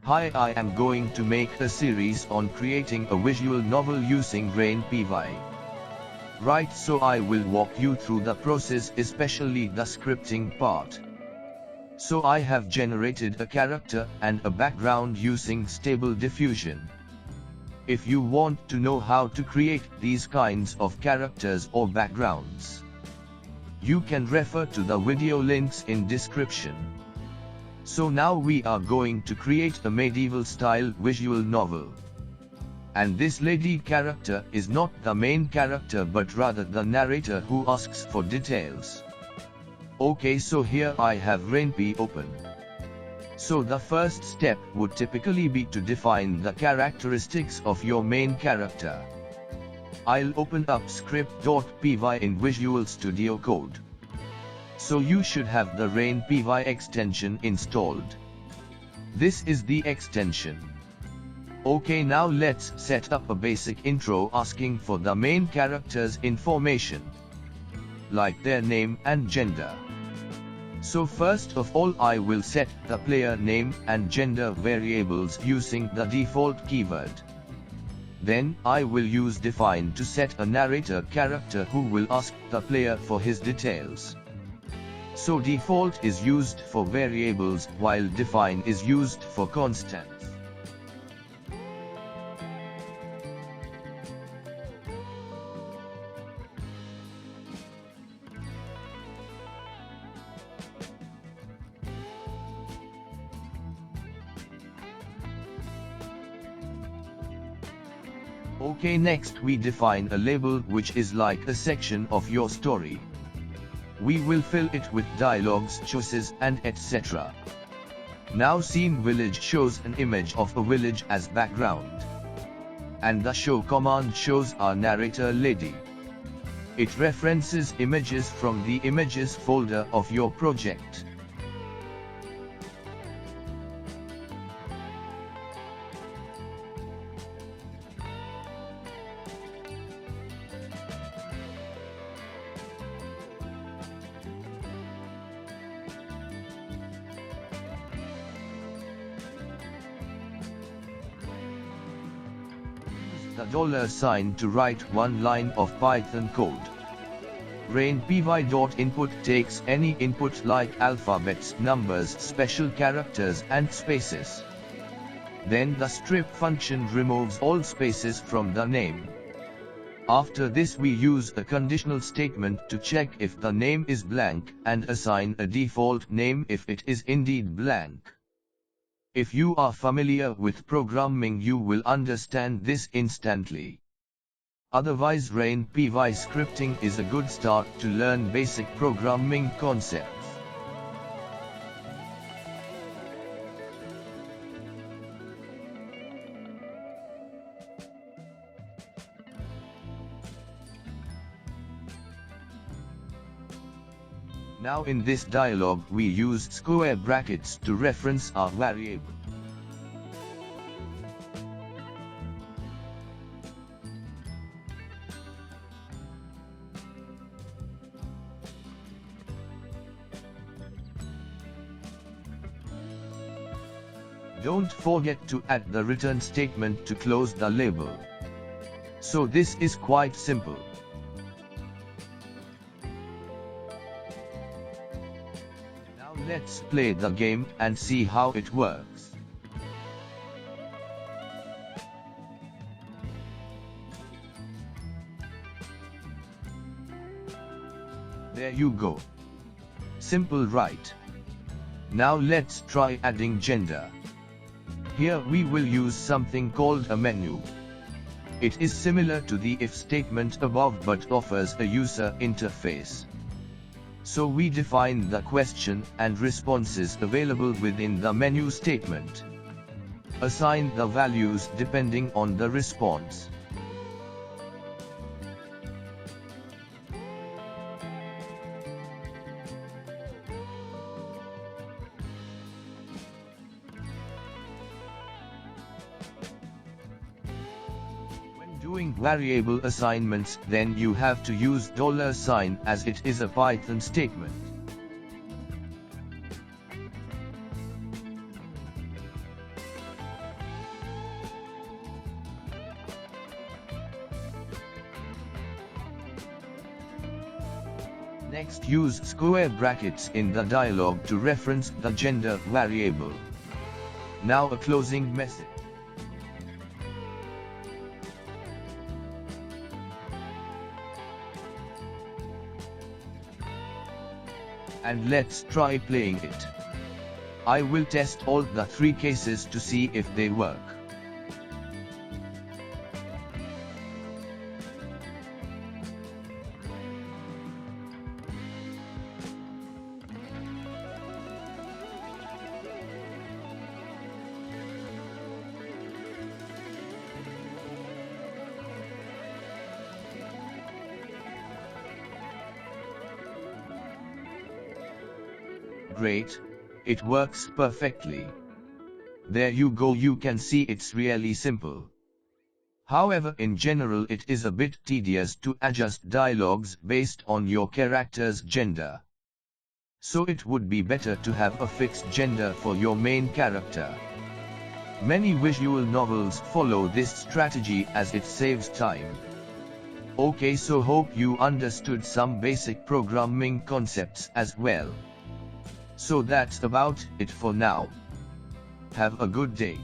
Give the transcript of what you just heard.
Hi, I am going to make a series on creating a visual novel using Ren'Py. Right, so I will walk you through the process, especially the scripting part. So I have generated a character and a background using Stable Diffusion. If you want to know how to create these kinds of characters or backgrounds, you can refer to the video links in description. So now we are going to create a medieval style visual novel. And this lady character is not the main character but rather the narrator who asks for details. Okay, so here I have Ren'Py open. So the first step would typically be to define the characteristics of your main character. I'll open up script.py in Visual Studio Code. So you should have the Ren'Py extension installed. This is the extension. Okay, now let's set up a basic intro asking for the main character's information, like their name and gender. So first of all I will set the player name and gender variables using the default keyword. Then I will use define to set a narrator character who will ask the player for his details. So default is used for variables while define is used for constants. Okay, next we define a label which is like a section of your story. We will fill it with dialogues, choices and etc. Now scene village shows an image of a village as background. And the show command shows our narrator lady. It references images from the images folder of your project. The $sign to write one line of Python code. Ren'Py.input takes any input like alphabets, numbers, special characters and spaces. Then the strip function removes all spaces from the name. After this we use a conditional statement to check if the name is blank and assign a default name if it is indeed blank. If you are familiar with programming you will understand this instantly. Otherwise Ren'Py scripting is a good start to learn basic programming concepts. Now in this dialog we use square brackets to reference our variable. Don't forget to add the return statement to close the label. So this is quite simple. Now let's play the game and see how it works. There you go. Simple, right? Now let's try adding gender. Here we will use something called a menu. It is similar to the if statement above but offers a user interface. So we define the question and responses available within the menu statement. Assign the values depending on the response. Doing variable assignments, then you have to use $sign as it is a Python statement. Next, use square brackets in the dialog to reference the gender variable. Now a closing message. And let's try playing it. I will test all the 3 cases to see if they work. Great, it works perfectly. There you go, you can see it's really simple. However, in general it is a bit tedious to adjust dialogues based on your character's gender. So it would be better to have a fixed gender for your main character. Many visual novels follow this strategy as it saves time. Okay, so hope you understood some basic programming concepts as well. So that's about it for now. Have a good day.